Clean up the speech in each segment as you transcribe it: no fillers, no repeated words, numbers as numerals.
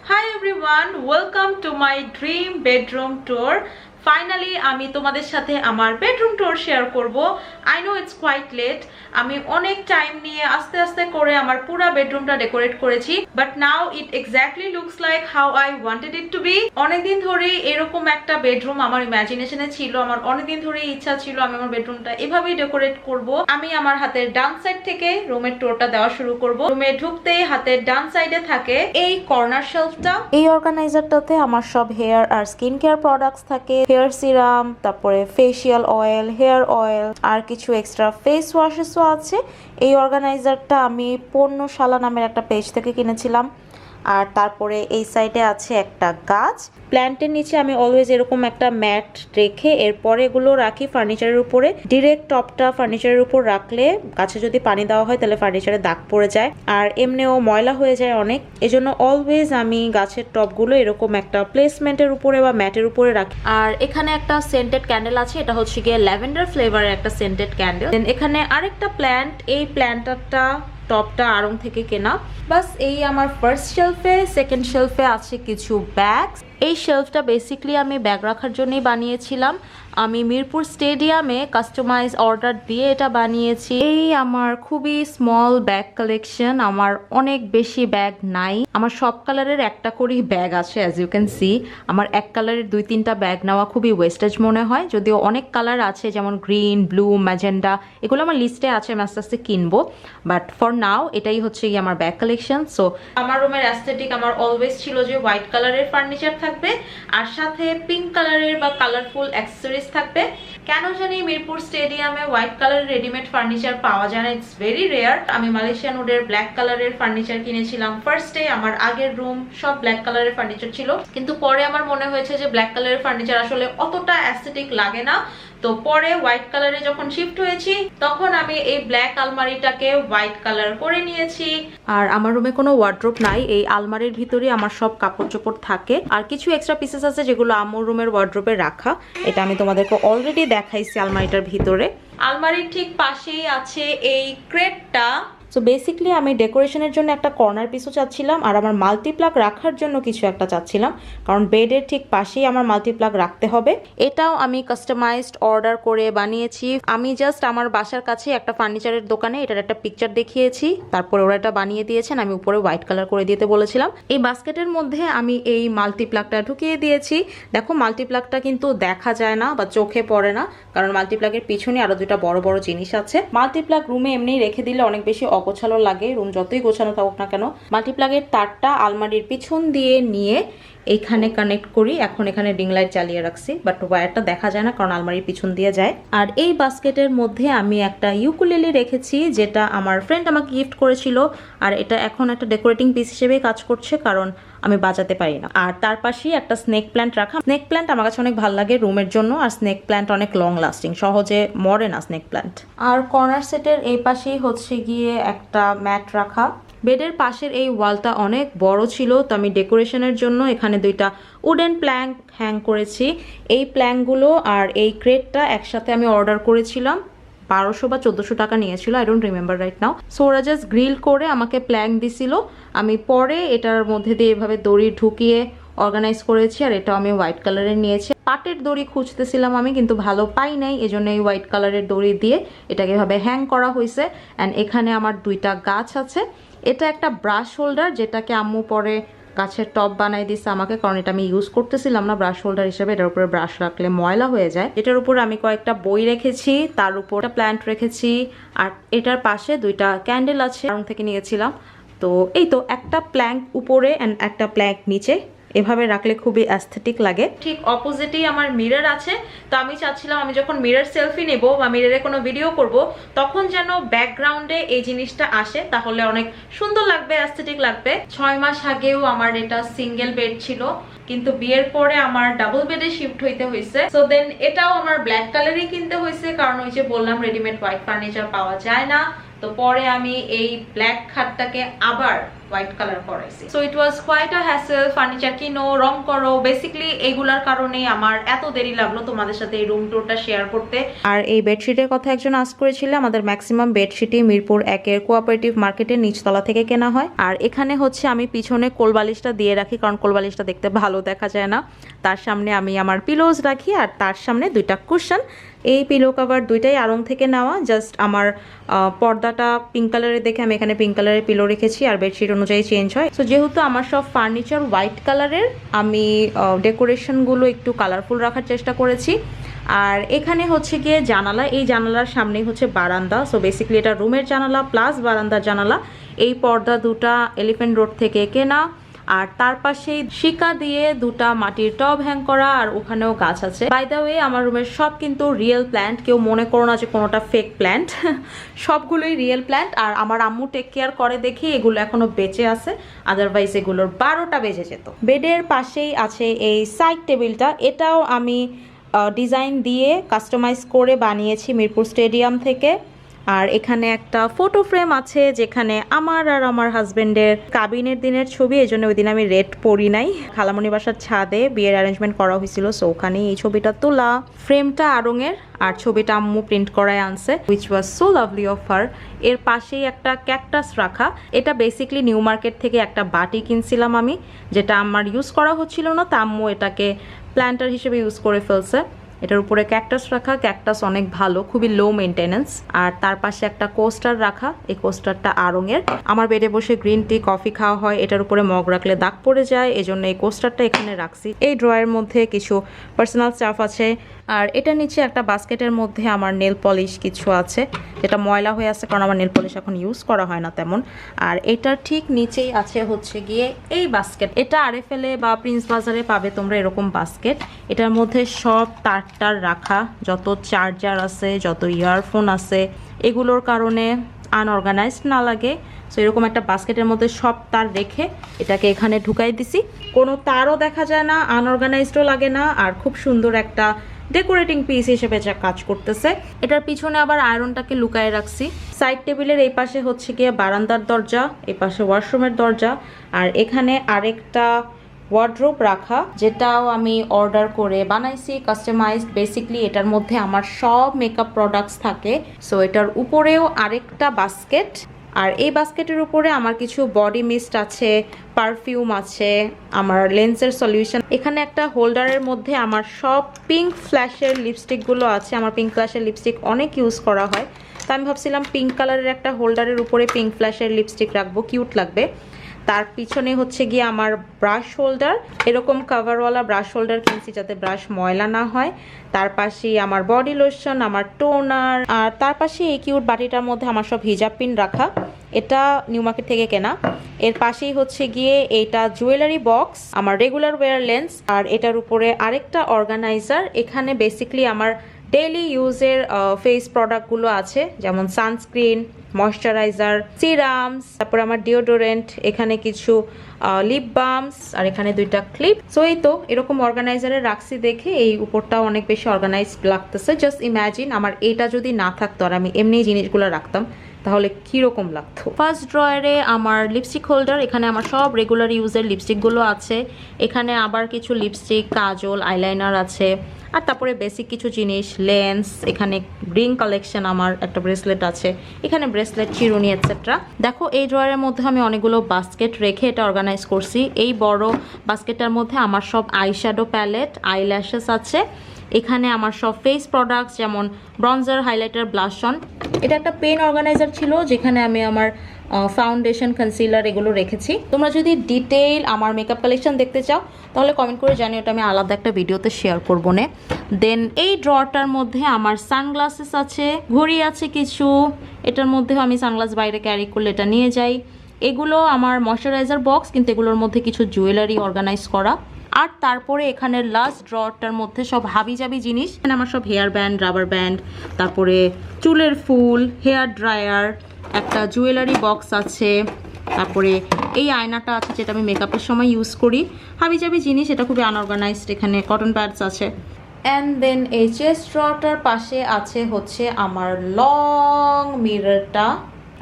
Hi everyone, welcome to my dream bedroom tour. Finally আমি তোমাদের সাথে আমার বেডরুম ট্যুর শেয়ার করব। I know it's quite late. আমি অনেক টাইম নিয়ে আস্তে আস্তে করে আমার পুরো বেডরুমটা ডেকোরেট করেছি, but now it exactly looks like how I wanted it to be. অনেকদিন ধরে এরকম একটা বেডরুম আমার ইমাজিনেশনে ছিল। আমার অনেকদিন ধরে ইচ্ছা ছিল আমি আমার বেডরুমটা এভাবেই ডেকোরেট করব। আমি আমার হাতের ডান সাইড থেকে রুমের ট্যুরটা দেওয়া শুরু করব। রুমে ঢুকতেই হাতের ডান সাইডে থাকে এই কর্নার শেলফটা। এই অর্গানাইজারটাতে আমার সব হেয়ার আর স্কিন কেয়ার প্রোডাক্টস থাকে, হেয়ার সিরাম, তারপরে ফেসিয়াল অয়েল, হেয়ার অয়েল আর কিছু এক্সট্রা ফেস ওয়াশেসও আছে। এই অর্গানাইজারটা আমি পণ্যশালা নামের একটা পেজ থেকে কিনেছিলাম। আর তারপরে এই সাইডে আছে একটা গাছ। প্ল্যান্টের নিচে আমি অলওয়েজ এরকম একটা ম্যাট রেখে এরপরে এগুলো রাখি ফার্নিচারের উপরে। ডিরেক্ট টপটা ফার্নিচারের উপর রাখলে গাছে যদি পানি দেওয়া হয় তাহলে ফার্নিচারে দাগ পড়ে যায় আর এমনিও ময়লা হয়ে যায় অনেক। এজন্য অলওয়েজ আমি গাছের টপগুলো এরকম একটা প্লেসমেন্টের উপরে বা ম্যাটের উপরে রাখি। আর এখানে একটা সেন্টেড ক্যান্ডেল আছে, এটা হচ্ছে গিয়ে ল্যাভেন্ডার ফ্লেভারের একটা সেন্টেড ক্যান্ডেল। এখানে আরেকটা প্ল্যান্ট, এই প্ল্যান্টারটা টপটা আড়ং থেকে কেনা। বাস এই আমার ফার্স্ট শেলফে। সেকেন্ড শেলফে আছে কিছু ব্যাগ। এই শেলফটা বেসিক্যালি আমি ব্যাগ রাখার জন্যই বানিয়েছিলাম। আমি মিরপুর স্টেডিয়ামে কাস্টমাইজ অর্ডার দিয়ে এটা বানিয়েছি। এই আমার খুবই স্মল ব্যাগ কালেকশন। আমার অনেক বেশি ব্যাগ নাই, আমার সব কালারের একটা করেই ব্যাগ আছে। অ্যাজ ইউ ক্যান সি আমার এক কালারের 2-3টা ব্যাগ নেওয়া খুবই ওয়েস্টেজ মনে হয়, যদিও অনেক কালার আছে যেমন গ্রিন, ব্লু, ম্যাজেন্ডা, এগুলো আমার লিস্টে আছে, আমি আস্তে আস্তে কিনবো। বাট ফর নাও এটাই হচ্ছে কি আমার ব্যাগ কালেকশন। সো আমার রুমের অ্যাস্থেটিক আমার অলওয়েজ ছিল যে হোয়াইট কালারের ফার্নিচার থাকবে আর সাথে পিঙ্ক কালারের বা কালারফুল অ্যাক্সেসরিজ থাকবে। কেন জানি মিরপুর স্টেডিয়ামে হোয়াইট কালারের রেডিমেড ফার্নিচার পাওয়া যায় না, ইটস ভেরি রেয়ার। আমি মালয়েশিয়ান উডের ব্ল্যাক কালারের ফার্নিচার কিনেছিলাম ফার্স্টে। আমার আগের রুম সব ব্ল্যাক কালারের ফার্নিচার ছিল, কিন্তু পরে আমার মনে হয়েছে যে ব্ল্যাক কালারের ফার্নিচার আসলে অতটা অ্যাস্থেটিক লাগে না। তো পরে হোয়াইট কালারে যখন শিফট হয়েছি তখন আমি এই ব্ল্যাক আলমারিটাকে হোয়াইট কালার করে নিয়েছি। আর আমার রুমে কোনো ওয়ার্ড্রোব নাই, এই আলমারির ভিতরে আমার সব কাপড় চোপড় থাকে। আর কিছু এক্সট্রা পিসেস আছে যেগুলো আমার রুমের ওয়ার্ড্রোবে রাখা, এটা আমি তোমাদেরকে অলরেডি দেখাইছি আলমারিটার ভিতরে। আলমারির ঠিক পাশেই আছে এই ক্রেটটা। সো বেসিক্যালি আমি ডেকোরেশনের জন্য একটা কর্নার পিসও চাচ্ছিলাম আর আমার মাল্টিপ্লাগ রাখার জন্য কিছু একটা চাচ্ছিলাম, কারণ বেডের ঠিক পাশেই আমার মাল্টিপ্লাগ রাখতে হবে। এটাও আমি কাস্টমাইজড অর্ডার করে বানিয়েছি। আমি জাস্ট আমার বাসার কাছে একটা ফার্নিচারের দোকানে এটার একটা পিকচার দেখিয়েছি, তারপরে ওরা এটা বানিয়ে দিয়েছেন, আমি উপরে হোয়াইট কালার করে দিতে বলেছিলাম। এই বাস্কেটের মধ্যে আমি এই মাল্টিপ্লাগটা ঢুকিয়ে দিয়েছি। দেখো মাল্টিপ্লাগটা কিন্তু দেখা যায় না বা চোখে পড়ে না, কারণ মাল্টিপ্লাগের পিছনে আরো দুটা বড় বড় জিনিস আছে। মাল্টিপ্লাগ রুমে এমনি রেখে দিলে অনেক বেশি অগোছালো লাগে, রুম যতই গোছানো থাকুক না কেন। মাল্টিপ্লাগের তারটা আলমারির পিছন দিয়ে নিয়ে এইখানে কানেক্ট করি। এখন এখানে রিং লাইট চালিয়ে রাখছি, বাট ওয়্যারটা দেখা যায় না কারণ আলমারির পিছন দিয়ে যায়। আর এই বাস্কেটের মধ্যে আমি একটা ইউকুলেলে রেখেছি, যেটা আমার ফ্রেন্ড আমাকে গিফট করেছিল। আর এটা এখন একটা ডেকোরেটিং পিস হিসেবেই কাজ করছে, কারণ আমি বাজাতে পারি না। আর তার পাশেই একটা স্নেক প্ল্যান্ট রাখা। স্নেক প্ল্যান্ট আমার কাছে অনেক ভালো লাগে রুমের জন্য, আর স্নেক প্ল্যান্ট অনেক লং লাস্টিং, সহজে মরে না স্নেক প্ল্যান্ট। আর কর্নার সেটের এই পাশেই হচ্ছে গিয়ে একটা ম্যাট রাখা। বেডের পাশের এই ওয়ালটা অনেক বড় ছিল, তো আমি ডেকোরেশনের জন্য এখানে 2টা উডেন প্ল্যাঙ্ক হ্যাং করেছি। এই প্ল্যাঙ্কগুলো আর এই ক্রেটটা একসাথে আমি অর্ডার করেছিলাম, 1200 বা 1400 টাকা নিয়েছিল, I don't remember right now. So ওরা জাস্ট গ্রিল করে আমাকে প্ল্যাঙ্ক দিছিল, আমি পরে এটার মধ্যে দিয়ে এভাবে দড়ি ঢুকিয়ে অর্গানাইজ করেছি। আর এটা আমি হোয়াইট কালারের নিয়েছি। পাটের দড়ি খুঁজতেছিলাম আমি, কিন্তু ভালো পাই নাই, এজন্য এই হোয়াইট কালারের দড়ি দিয়ে এটাকে এভাবে হ্যাং করা হয়েছে। অ্যান্ড এখানে আমার 2টা গাছ আছে। এটা একটা ব্রাশ হোল্ডার, যেটাকে আম্মু পরে গাছের টপ বানাই দিচ্ছে আমাকে, কারণ এটা আমি ইউজ করতেছিলাম না ব্রাশ হোল্ডার হিসেবে। এটার উপরে ব্রাশ রাখলে ময়লা হয়ে যায়। এটার উপর আমি কয়েকটা বই রেখেছি, তার উপর একটা প্ল্যান্ট রেখেছি। আর এটার পাশে 2টা ক্যান্ডেল আছে, আড়ং থেকে নিয়েছিলাম। তো এই তো একটা প্ল্যাঙ্ক উপরে অ্যান্ড একটা প্ল্যাঙ্ক নিচে, এভাবে রাখলে খুবই অ্যাস্থেটিক লাগে। ঠিক অপোজিটেই আমার মিরর আছে। তো আমি চাচ্ছিলাম আমি যখন মিরর সেলফি নেব বা মিররে কোনো ভিডিও করব তখন যেন ব্যাকগ্রাউন্ডে এই জিনিসটা আসে, তাহলে অনেক সুন্দর লাগবে, অ্যাস্থেটিক লাগবে। 6 মাস আগেও আমার এটা সিঙ্গেল বেড ছিল, কিন্তু বিয়ের পরে আমার ডাবল বেডে শিফট হইতে হয়েছে। সো দেন এটাও আমার ব্ল্যাক কালারই কিনতে হয়েছে, কারণ ওই যে বললাম রেডিমেড হোয়াইট ফার্নিচার পাওয়া যায় না। তো পরে আমি এই ব্ল্যাক খাটটাকে আবার হোয়াইট কালার করাইছি। So it was quite a hassle, furniture কিনো, রং করো, বেসিক্যালি এগুলার কারণে আমার এত দেরি লাগলো তোমাদের সাথে এই রুম টুরটা শেয়ার করতে। আর এই বেডশিটের কথা একজন আস্ক করেছিল, আমাদের ম্যাক্সিমাম বেডশিটই মিরপুর 1-এর কোঅপারেটিভ মার্কেটের নিচতলা থেকে কেনা হয়। আর এখানে হচ্ছে আমি পিছনে কোলবালিশটা দিয়ে রাখি, কারণ কোলবালিশটা দেখতে ভালো দেখা যায় না। তার সামনে আমি আমার পিলোজ রাখি, আর তার সামনে দুইটা কুশন। এই পিলো কভার দুইটাই আড়ং থেকে নেওয়া, জাস্ট আমার পর্দাটা পিঙ্ক কালারের দেখে আমি এখানে পিঙ্ক কালারের পিলো রেখেছি, আর বেডশিট অনুযায়ী চেঞ্জ হয়। সো যেহেতু আমার সব ফার্নিচার হোয়াইট কালারের, আমি ডেকোরেশনগুলো একটু কালারফুল রাখার চেষ্টা করেছি। আর এখানে হচ্ছে গিয়ে জানালা, এই জানালার সামনেই হচ্ছে বারান্দা। সো বেসিক্যালি এটা রুমের জানালা প্লাস বারান্দার জানালা। এই পর্দা দুটা এলিফ্যান্ট রোড থেকে কেনা, আর তার পাশেই শিকা দিয়ে দুটা মাটির টব হ্যাং করা, আর ওখানেও গাছ আছে। বাই দ্য ওয়ে আমার রুমের সব কিন্তু রিয়েল প্ল্যান্ট, কেউ মনে করো না যে কোনোটা ফেক প্ল্যান্ট, সবগুলোই রিয়েল প্ল্যান্ট। আর আমার আম্মু টেক কেয়ার করে দেখি এগুলো এখনো বেঁচে আছে, আদারওয়াইজ এগুলোর 12টা বেজে যেত। বেডের পাশেই আছে এই সাইড টেবিলটা, এটাও আমি ডিজাইন দিয়ে কাস্টমাইজ করে বানিয়েছি মিরপুর স্টেডিয়াম থেকে। আর এখানে একটা ফটো ফ্রেম আছে যেখানে আমার আর আমার হাজবেন্ডের কাবিনের দিনের ছবি, এই জন্য ওই দিন আমি রেড পরি নাই। খালামণি বাসার ছাদে বিয়ের অ্যারেঞ্জমেন্ট করা হয়েছিল, সো ওখানেই এই ছবিটা তোলা। ফ্রেমটা আড়ংয়ের, আর ছবিটা আম্মু প্রিন্ট করায় আনছে, which was so lovely of her. এর পাশেই একটা ক্যাকটাস রাখা, এটা বেসিক্যালি নিউ মার্কেট থেকে একটা বাটি কিনছিলাম আমি, যেটা আমার ইউজ করা হচ্ছিল না, তা আম্মু এটাকে প্ল্যান্টার হিসেবে ইউজ করে ফেলছে। এটার উপরে ক্যাকটাস রাখা, ক্যাকটাস অনেক ভালো, খুবই লো মেনটেনেন্স। আর তার পাশে একটা কোস্টার রাখা, এই কোস্টারটা আড়ংয়ের। আমার বেডে বসে গ্রিন টি কফি খাওয়া হয়, এটার উপরে মগ রাখলে দাগ পড়ে যায়, এজন্য এই কোস্টারটা এখানে রাখছি। এই ড্রয়ারের মধ্যে কিছু পার্সোনাল স্টাফ আছে, আর এটা নিচে একটা বাস্কেটের মধ্যে আমার নেল পলিশ কিছু আছে, যেটা ময়লা হয়ে আছে কারণ আমার নেল পলিশ এখন ইউজ করা হয় না তেমন। আর এটার ঠিক নিচেই আছে হচ্ছে গিয়ে এই বাস্কেট, এটা আরএফএল-এ বা প্রিন্স বাজারে পাবে তোমরা এরকম বাস্কেট। এটার মধ্যে সব তার রাখা, যত চার্জার আছে, যত ইয়ারফোন আছে, এগুলোর কারণে আনঅর্গানাইজড না লাগে। সো এরকম একটা বাস্কেটের মধ্যে সব তার রেখে এটাকে এখানে ঢুকাই দিছি, কোনো তারও দেখা যায় না, আনঅর্গানাইজডও লাগে না, আর খুব সুন্দর একটা ডেকোরেটিং পিস হিসেবে যা কাজ করতেছে। এটার পিছনে আবার আয়রনটাকে লুকায় রাখছি। সাইড টেবিলের এই পাশে হচ্ছে গিয়ে বারান্দার দরজা, এই পাশে ওয়াশরুমের দরজা, আর এখানে আরেকটা ওয়ার্ড্রোব রাখা, যেটাও আমি অর্ডার করে বানাইছি, কাস্টমাইজড। বেসিক্যালি এটার মধ্যে আমার সব মেকআপ প্রোডাক্টস থাকে। সো এটার উপরেও আরেকটা বাস্কেট, আর এই বাস্কেটের উপরে আমার কিছু বডি মিস্ট আছে, পারফিউম আছে, আমার লেন্সের সলিউশন। এখানে একটা হোল্ডারের মধ্যে আমার সব পিঙ্ক ফ্ল্যাশের লিপস্টিকগুলো আছে। আমার পিঙ্ক ফ্ল্যাশের লিপস্টিক অনেক ইউজ করা হয়, তো আমি ভাবছিলাম পিঙ্ক কালারের একটা হোল্ডারের উপরে পিঙ্ক ফ্ল্যাশের লিপস্টিক রাখবো, কিউট লাগবে। তার পিছনে হচ্ছে গিয়ে আমার ব্রাশ হোল্ডার, এরকম কভারওয়ালা ব্রাশ হোল্ডার কিনছি যাতে ব্রাশ ময়লা না হয়। তার পাশেই আমার বডি লোশন, আমার টোনার, আর তার পাশে এই কিউট বাটিটার মধ্যে আমার সব হিজাব পিন রাখা, এটা নিউ মার্কেট থেকে কেনা। এর পাশেই হচ্ছে গিয়ে এইটা জুয়েলারি বক্স, আমার রেগুলার ওয়্যার লেন্স, আর এটার উপরে আরেকটা অর্গানাইজার। এখানে বেসিক্যালি আমার ডেইলি ইউজের ফেস প্রোডাক্টগুলো আছে, যেমন সানস্ক্রিন, ময়শ্চারাইজার, সিরামস, তারপরে আমার ডিওডোরেন্ট, এখানে কিছু লিপ বামস, আর এখানে দুইটা ক্লিপ। সো এই তো এরকম অর্গানাইজারে রাখছি দেখে এই উপরটাও অনেক বেশি অর্গানাইজড লাগতেছে। জাস্ট ইম্যাজিন আমার এটা যদি না থাকতো আর আমি এমনি জিনিসগুলো রাখতাম, তাহলে কীরকম লাগতো। ফার্স্ট ড্রয়ারে আমার লিপস্টিক হোল্ডার, এখানে আমার সব রেগুলার ইউজের লিপস্টিকগুলো আছে। এখানে আবার কিছু লিপস্টিক, কাজল, আইলাইনার আছে, আর তারপরে বেসিক কিছু জিনিস, লেন্স, এখানে রিং কালেকশন, আমার একটা ব্রেসলেট আছে, এখানে ব্রেসলেট, চিরুনি এটসেট্রা। দেখো এই ড্রয়ারের মধ্যে আমি অনেকগুলো বাস্কেট রেখে এটা অর্গানাইজ করছি। এই বড় বাস্কেটটার মধ্যে আমার সব আইশ্যাডো প্যালেট, আইল্যাশেস আছে। এখানে আমার সব ফেস প্রোডাক্টস যেমন ব্রঞ্জার, হাইলাইটার, ব্লাশ অন। এটা একটা পেন অর্গানাইজার ছিল যেখানে আমি আমার ফাউন্ডেশন, কনসিলার এগুলো রেখেছি। তোমরা যদি ডিটেইল আমার মেকআপ কালেকশন দেখতে চাও তাহলে কমেন্ট করে জানিও, ওটা আমি আলাদা একটা ভিডিওতে শেয়ার করবো না। দেন এই ড্রয়ারটার মধ্যে আমার সানগ্লাসেস আছে, ঘড়ি আছে কিছু, এটার মধ্যেও আমি সানগ্লাস বাইরে ক্যারি করলে এটা নিয়ে যাই। এগুলো আমার ময়শ্চারাইজার বক্স, কিন্তু এগুলোর মধ্যে কিছু জুয়েলারি অর্গানাইজ করা। আর তারপরে এখানে লাস্ট ড্রয়ারটার মধ্যে সব হাবিজাবি জিনিস, এখানে আমার সব হেয়ার ব্যান্ড, রাবার ব্যান্ড, তারপরে চুলের ফুল, হেয়ার ড্রায়ার, একটা জুয়েলারি বক্স আছে, তারপরে এই আয়নাটা আছে যেটা আমি মেকআপের সময় ইউজ করি। হাবিজাবি জিনিস, এটা খুবই আনঅর্গানাইজড। এখানে কটন প্যাডস আছে। অ্যান্ড দেন এই চেস্ট ড্রয়ারটার পাশে আছে হচ্ছে আমার লং মিররটা,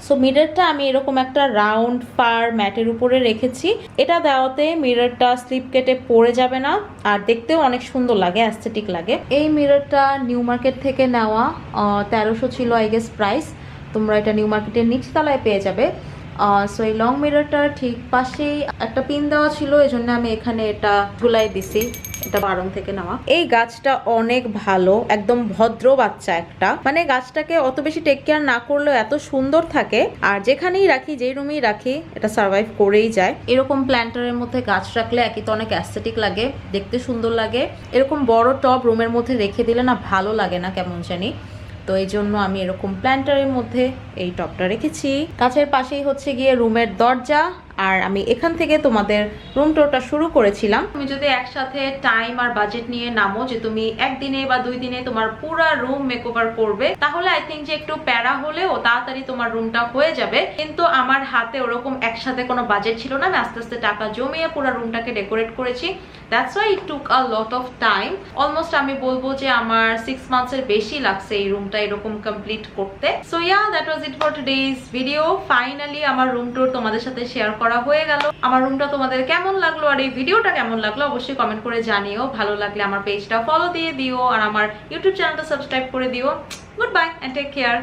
সো মিররটা আমি এরকম একটা রাউন্ড ফার ম্যাটের উপরে রেখেছি। এটা দেওয়াতে মিররটা স্লিপ কেটে পড়ে যাবে না, আর দেখতেও অনেক সুন্দর লাগে, অ্যাস্থেটিক লাগে। এই মিররটা নিউ মার্কেট থেকে নেওয়া, 1300 ছিল আই গেস প্রাইস। তোমরা এটা নিউ মার্কেটের নিচতলায় পেয়ে যাবে। সো এই লং মিররটার ঠিক পাশেই একটা পিন দেওয়া ছিল, এই জন্য আমি এখানে এটা ঝুলাই দিছি। এটা বারং থেকে নেওয়া। এই গাছটা অনেক ভালো, একদম ভদ্র বাচ্চা একটা, মানে গাছটাকে অত বেশি টেক কেয়ার না করলেও এত সুন্দর থাকে, আর যেখানেই রাখি, যেই রুমেই রাখি, এটা সার্ভাইভ করেই যায়। এরকম প্ল্যান্টারের মধ্যে গাছ রাখলে একই তো অনেক অ্যাস্থেটিক লাগে, দেখতে সুন্দর লাগে। এরকম বড় টব রুমের মধ্যে রেখে দিলে না ভালো লাগে না কেমন জানি, তো এই জন্য আমি এরকম প্ল্যান্টারের মধ্যে এই টপটা রেখেছি। কাছের পাশেই হচ্ছে গিয়ে রুমের দরজা, আর আমি এখান থেকে তোমাদের রুম টুরটা শুরু করেছিলাম। তুমি যদি একসাথে টাইম আর বাজেট নিয়ে নামো যে তুমি একদিনে বা 2 দিনে তোমার পুরো রুম মেকওভার করবে, তাহলে আই থিঙ্ক যে একটু প্যারা হলেও তাড়াতাড়ি তোমার রুমটা হয়ে যাবে। কিন্তু আমার হাতে ওরকম একসাথে কোনো বাজেট ছিল না, আমি আস্তে আস্তে টাকা জমিয়ে পুরো রুমটাকে ডেকোরেট করেছি। That's why it took a lot of time. Almost আমি বলবো যে আমার 6 মান্থসের বেশি লাগছে এই রুমটা এরকম কমপ্লিট করতে। So yeah, that was it for today's video. Finally আমার রুম টুর তোমাদের সাথে শেয়ার করা হয়ে গেল। আমার রুমটা তোমাদের কেমন লাগলো আর এই ভিডিওটা কেমন লাগলো অবশ্যই কমেন্ট করে জানিও। ভালো লাগলে আমার পেজটা ফলো দিয়ে দিও আর আমার ইউটিউব চ্যানেলটা সাবস্ক্রাইব করে দিও। Good bye and take care.